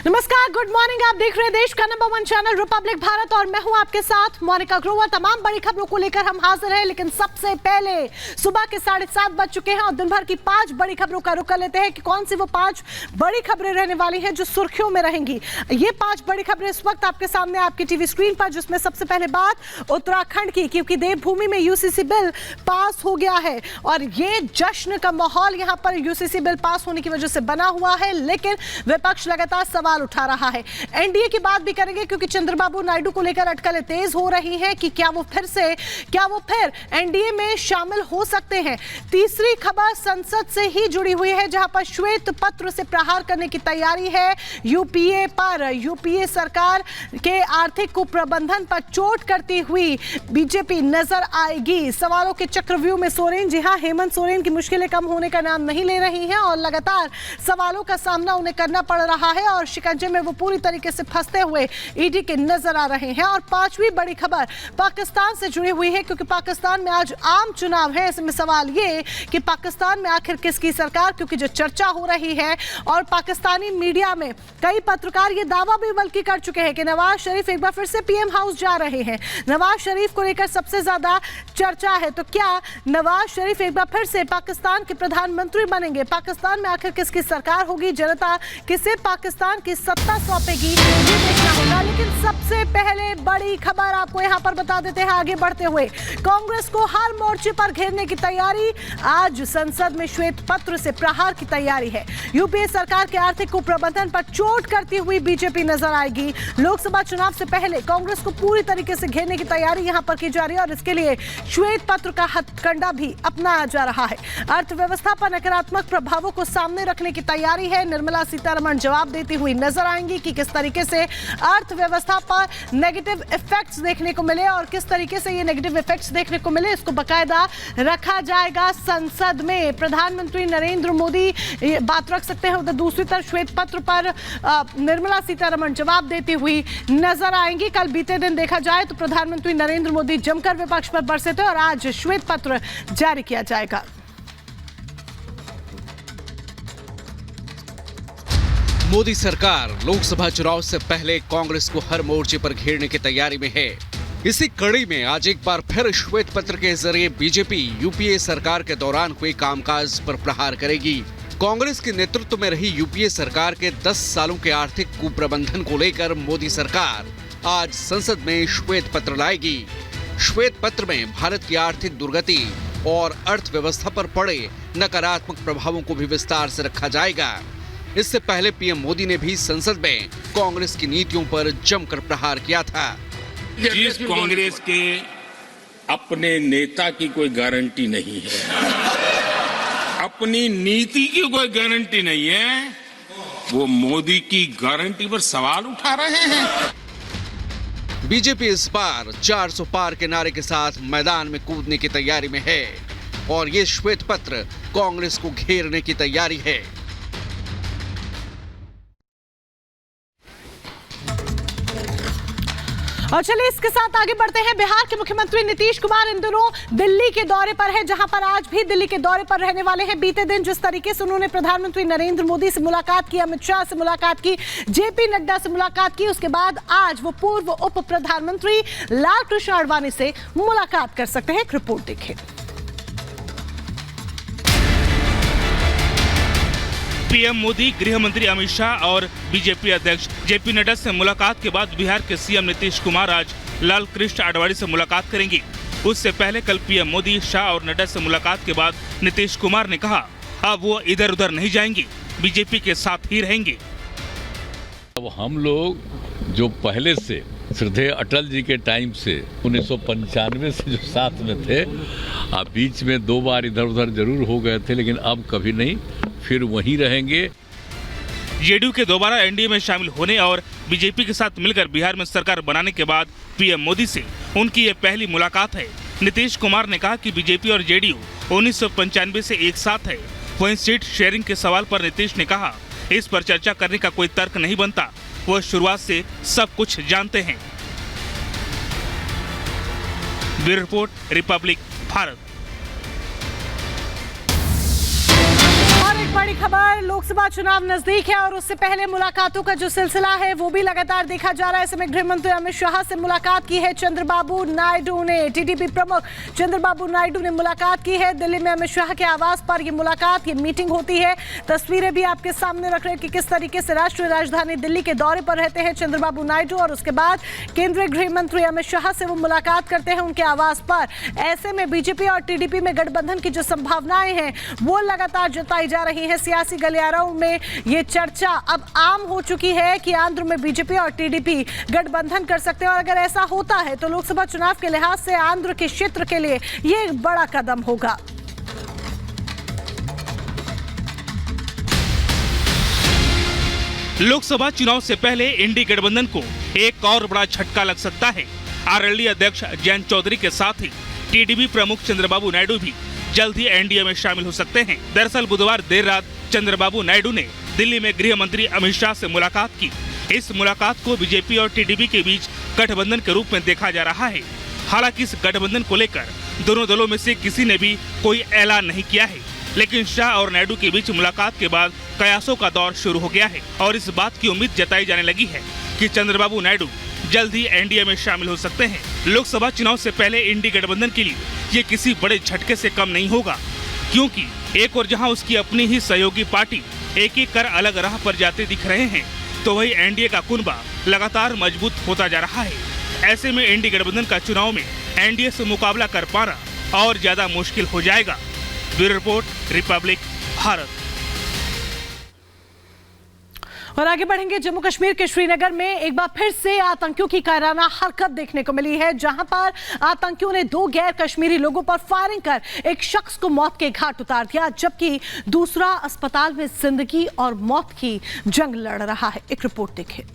नमस्कार, good morning. आप देख रहे हैं देश का नंबर 1 चैनल रिपब्लिक भारत और मैं हूं आपके साथ मोनिका ग्रोवर। तमाम बड़ी खबरों को लेकर हम हाजिर हैं, लेकिन सबसे पहले सुबह के 7:30 बज चुके हैं और दिन भर की 5 बड़ी खबरों का रुख कर लेते हैं कि कौन सी वो 5 बड़ी खबरें रहने वाली हैं जो सुर्खियों में रहेंगी। ये 5 बड़ी खबरें इस वक्त आपके सामने आपकी टीवी स्क्रीन पर, जिसमें सबसे पहले बात उत्तराखंड की, क्योंकि देवभूमि में यूसीसी बिल पास हो गया है और ये जश्न का माहौल यहां पर यूसीसी बिल पास होने की वजह से बना हुआ है, लेकिन विपक्ष लगातार सवाल उठा रहा है। एनडीए की बात भी करेंगे क्योंकि चंद्रबाबू नायडू को लेकर अटकलें तेज हो रही हैं कि क्या वो फिर एनडीए में शामिल हो सकते हैं। तीसरी खबर संसद से ही जुड़ी हुई है, जहां पर श्वेत पत्र से प्रहार करने की तैयारी है यूपीए पर। यूपीए सरकार के आर्थिक कुप्रबंधन पर चोट करती हुई बीजेपी नजर आएगी। सवालों के चक्रव्यूह में सोरेन, जी हां, हेमंत सोरेन की मुश्किलें कम होने का नाम नहीं ले रही हैं और लगातार सवालों का सामना उन्हें करना पड़ रहा है और शिकंजे में वो पूरी तरीके से फंसते हुए ईडी के नजर आ रहे हैं। और 5वीं बड़ी खबर पाकिस्तान से जुड़ी हुई है, क्योंकि पाकिस्तान में आज आम चुनाव है। ऐसे में सवाल ये कि पाकिस्तान में आखिर किसकी सरकार, क्योंकि जो चर्चा हो रही है और पाकिस्तानी मीडिया में कई पत्रकार ये दावा भी बल्कि कर चुके हैं कि नवाज शरीफ एक बार फिर से पीएम हाउस जा रहे हैं। नवाज शरीफ को लेकर सबसे ज्यादा चर्चा है, तो क्या नवाज शरीफ एक बार फिर से पाकिस्तान के प्रधानमंत्री बनेंगे? पाकिस्तान में आखिर किसकी सरकार होगी? जनता किसे पाकिस्तान की सत्ता सौंपेगी, ये देखना होगा। लेकिन सबसे पहले बड़ी खबर आपको यहां पर बता देते हैं आगे बढ़ते हुए। कांग्रेस को हर मोर्चे पर घेरने की तैयारी, आज संसद में श्वेत पत्र से प्रहार की तैयारी है। यूपीए सरकार के आर्थिक कुप्रबंधन पर चोट करती हुई बीजेपी नजर आएगी। लोकसभा चुनाव से पहले कांग्रेस को पूरी तरीके से घेरने की तैयारी यहां पर की जा रही है और इसके लिए श्वेत पत्र का हथकंडा भी अपनाया जा रहा है। अर्थव्यवस्था पर नकारात्मक प्रभावों को सामने रखने की तैयारी है। निर्मला सीतारमण जवाब देती हुई नजर आएंगी कि किस तरीके से अर्थव्यवस्था पर नेगेटिव इफेक्ट्स देखने को मिले और किस तरीके से ये नेगेटिव इफेक्ट्स देखने को मिले, इसको बकायदा रखा जाएगा संसद में। प्रधानमंत्री नरेंद्र मोदी बात रख सकते हैं, उधर दूसरी तरफ श्वेत पत्र पर निर्मला सीतारमण जवाब देती हुई नजर आएंगी। कल बीते दिन देखा जाए तो प्रधानमंत्री नरेंद्र मोदी जमकर विपक्ष पर बरसे थे और आज श्वेत पत्र जारी किया जाएगा। मोदी सरकार लोकसभा चुनाव से पहले कांग्रेस को हर मोर्चे पर घेरने की तैयारी में है। इसी कड़ी में आज एक बार फिर श्वेत पत्र के जरिए बीजेपी यूपीए सरकार के दौरान हुए कामकाज पर प्रहार करेगी। कांग्रेस के नेतृत्व में रही यूपीए सरकार के 10 सालों के आर्थिक कुप्रबंधन को लेकर मोदी सरकार आज संसद में श्वेत पत्र लाएगी। श्वेत पत्र में भारत की आर्थिक दुर्गति और अर्थव्यवस्था पर पड़े नकारात्मक प्रभावों को भी विस्तार से रखा जाएगा। इससे पहले पीएम मोदी ने भी संसद में कांग्रेस की नीतियों पर जमकर प्रहार किया था। जिस कांग्रेस के अपने नेता की कोई गारंटी नहीं है, अपनी नीति की कोई गारंटी नहीं है, वो मोदी की गारंटी पर सवाल उठा रहे हैं। बीजेपी इस बार 400 पार के नारे के साथ मैदान में कूदने की तैयारी में है और ये श्वेत पत्र कांग्रेस को घेरने की तैयारी है। और चलिए इसके साथ आगे बढ़ते हैं। बिहार के मुख्यमंत्री नीतीश कुमार इन दिनों दिल्ली के दौरे पर है, जहां पर आज भी दिल्ली के दौरे पर रहने वाले हैं। बीते दिन जिस तरीके से उन्होंने प्रधानमंत्री नरेंद्र मोदी से मुलाकात की, अमित शाह से मुलाकात की, जेपी नड्डा से मुलाकात की, उसके बाद आज वो पूर्व उप प्रधानमंत्री लाल कृष्ण आडवाणी से मुलाकात कर सकते हैं। एक रिपोर्ट देखिए। पीएम मोदी, गृह मंत्री अमित शाह और बीजेपी अध्यक्ष जेपी नड्डा से मुलाकात के बाद बिहार के सीएम नीतीश कुमार आज लाल कृष्ण आडवाणी से मुलाकात करेंगे। उससे पहले कल पीएम मोदी, शाह और नड्डा से मुलाकात के बाद नीतीश कुमार ने कहा अब वो इधर उधर नहीं जाएंगे, बीजेपी के साथ ही रहेंगे। अब हम लोग जो पहले से श्रद्धेय अटल जी के टाइम से 1995 से जो साथ में थे, अब बीच में 2 बार इधर उधर जरूर हो गए थे, लेकिन अब कभी नहीं, फिर वहीं रहेंगे। जेडीयू के दोबारा एनडीए में शामिल होने और बीजेपी के साथ मिलकर बिहार में सरकार बनाने के बाद पीएम मोदी से उनकी ये पहली मुलाकात है। नीतीश कुमार ने कहा कि बीजेपी और जेडीयू 1995 से एक साथ है। वहीं सीट शेयरिंग के सवाल पर नीतीश ने कहा इस पर चर्चा करने का कोई तर्क नहीं बनता, वो शुरुआत से सब कुछ जानते हैं। Bureau report, Republic Bharat. बड़ी खबर, लोकसभा चुनाव नजदीक है और उससे पहले मुलाकातों का जो सिलसिला है वो भी लगातार देखा जा रहा है। इसमें गृह मंत्री अमित शाह से मुलाकात की है चंद्रबाबू नायडू ने। टीडीपी प्रमुख चंद्रबाबू नायडू ने मुलाकात की है। दिल्ली में अमित शाह के आवास पर ये मुलाकात, ये मीटिंग होती है। तस्वीरें भी आपके सामने रख रहे हैं कि किस तरीके से राष्ट्रीय राजधानी दिल्ली के दौरे पर रहते हैं चंद्रबाबू नायडू और उसके बाद केंद्रीय गृह मंत्री अमित शाह से वो मुलाकात करते हैं उनके आवास पर। ऐसे में बीजेपी और टीडीपी में गठबंधन की जो संभावनाएं हैं वो लगातार जताई जा रही है। सियासी गलियारों में ये चर्चा अब आम हो चुकी है कि आंध्र में बीजेपी और टीडीपी गठबंधन कर सकते हैं और अगर ऐसा होता है तो लोकसभा चुनाव के लिहाज से आंध्र के क्षेत्र के लिए ये एक बड़ा कदम होगा। लोकसभा चुनाव से पहले इंडी गठबंधन को एक और बड़ा झटका लग सकता है। आरएलडी अध्यक्ष जयंत चौधरी के साथ ही टीडीपी प्रमुख चंद्रबाबू नायडू भी जल्द ही एनडीए में शामिल हो सकते हैं। दरअसल बुधवार देर रात चंद्रबाबू नायडू ने दिल्ली में गृह मंत्री अमित शाह से मुलाकात की। इस मुलाकात को बीजेपी और टीडीपी के बीच गठबंधन के रूप में देखा जा रहा है। हालांकि इस गठबंधन को लेकर दोनों दलों में से किसी ने भी कोई ऐलान नहीं किया है, लेकिन शाह और नायडू के बीच मुलाकात के बाद कयासों का दौर शुरू हो गया है और इस बात की उम्मीद जताई जाने लगी है कि चंद्रबाबू नायडू जल्द ही एनडीए में शामिल हो सकते हैं। लोकसभा चुनाव से पहले इंडी गठबंधन के लिए ये किसी बड़े झटके से कम नहीं होगा, क्योंकि एक और जहां उसकी अपनी ही सहयोगी पार्टी एक एक कर अलग राह पर जाते दिख रहे हैं, तो वही एनडीए का कुनबा लगातार मजबूत होता जा रहा है। ऐसे में इंडी गठबंधन का चुनाव में एनडीए से मुकाबला कर पाना और ज्यादा मुश्किल हो जाएगा। Bureau report, Republic Bharat. और आगे बढ़ेंगे, जम्मू कश्मीर के श्रीनगर में एक बार फिर से आतंकियों की कायराना हरकत देखने को मिली है, जहां पर आतंकियों ने 2 गैर कश्मीरी लोगों पर फायरिंग कर एक शख्स को मौत के घाट उतार दिया, जबकि दूसरा अस्पताल में जिंदगी और मौत की जंग लड़ रहा है। एक रिपोर्ट देखिए।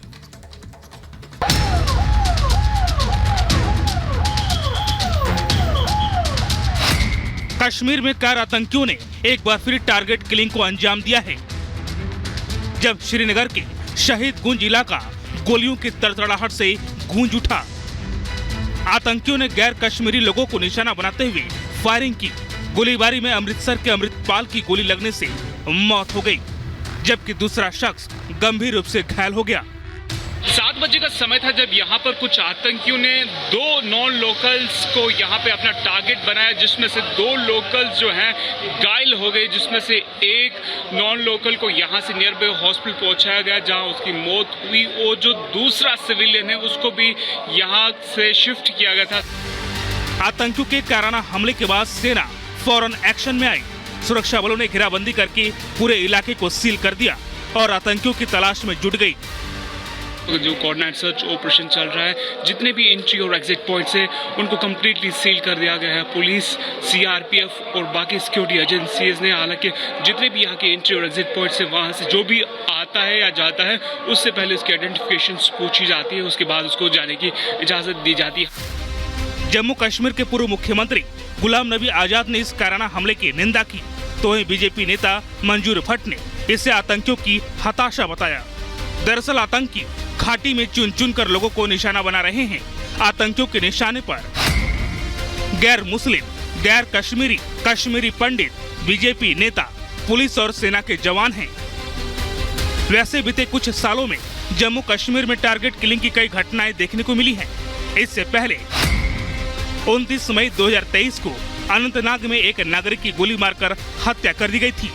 कश्मीर में कार आतंकियों ने एक बार फिर टारगेट किलिंग को अंजाम दिया है, जब श्रीनगर के शहीद गुंज इलाका गोलियों की तड़तड़ाहट से गूंज उठा। आतंकियों ने गैर कश्मीरी लोगों को निशाना बनाते हुए फायरिंग की। गोलीबारी में अमृतसर के अमृतपाल की गोली लगने से मौत हो गई, जबकि दूसरा शख्स गंभीर रूप से घायल हो गया। 7 बजे का समय था जब यहाँ पर कुछ आतंकियों ने 2 नॉन लोकल्स को यहाँ पे अपना टारगेट बनाया, जिसमें से 2 लोकल्स जो हैं घायल हो गए, जिसमें से एक नॉन लोकल को यहाँ से नियर बाय हॉस्पिटल पहुँचाया गया जहाँ उसकी मौत हुई। और जो दूसरा सिविलियन है उसको भी यहाँ से शिफ्ट किया गया था। आतंकियों के काराना हमले के बाद सेना फौरन एक्शन में आई। सुरक्षा बलों ने घेराबंदी करके पूरे इलाके को सील कर दिया और आतंकियों की तलाश में जुट गई। जो कोऑर्डिनेट सर्च ऑपरेशन चल रहा है, जितने भी एंट्री और एग्जिट पॉइंट्स हैं उनको कंप्लीटली सील कर दिया गया है। पुलिस, सीआरपीएफ और बाकी सिक्योरिटी एजेंसीज ने, हालांकि जितने भी यहाँ के एंट्री और एग्जिट पॉइंट्स हैं वहाँ से जो भी आता है या जाता है उससे पहले उसकी आइडेंटिफिकेशन पूछी जाती है, उसके बाद उसको जाने की इजाजत दी जाती है। जम्मू कश्मीर के पूर्व मुख्यमंत्री गुलाम नबी आजाद ने इस काराना हमले की निंदा की, तो वहीं बीजेपी नेता मंजूर भट्ट ने इसे आतंकियों की हताशा बताया। दरअसल आतंकी घाटी में चुन चुन कर लोगों को निशाना बना रहे हैं। आतंकियों के निशाने पर गैर मुस्लिम, गैर कश्मीरी, कश्मीरी पंडित, बीजेपी नेता, पुलिस और सेना के जवान हैं। वैसे बीते कुछ सालों में जम्मू कश्मीर में टारगेट किलिंग की कई घटनाएं देखने को मिली हैं। इससे पहले 29 मई 2023 को अनंतनाग में एक नागरिक की गोली मारकर हत्या कर दी गई थी।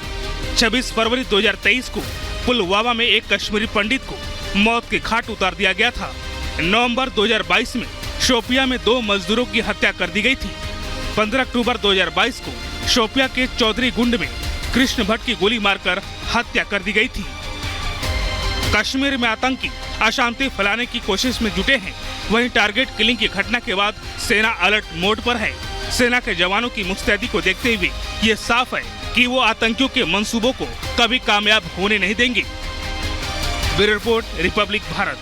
26 फरवरी 2023 को पुलवामा में एक कश्मीरी पंडित को मौत के घाट उतार दिया गया था। नवंबर 2022 में शोपिया में 2 मजदूरों की हत्या कर दी गई थी। 15 अक्टूबर 2022 को शोपिया के चौधरी गुंड में कृष्ण भट्ट की गोली मारकर हत्या कर दी गई थी। कश्मीर में आतंकी अशांति फैलाने की कोशिश में जुटे हैं। वहीं टारगेट किलिंग की घटना के बाद सेना अलर्ट मोड पर है। सेना के जवानों की मुस्तैदी को देखते हुए ये साफ है कि वो आतंकियों के मंसूबों को कभी कामयाब होने नहीं देंगे। Bureau report, Republic Bharat.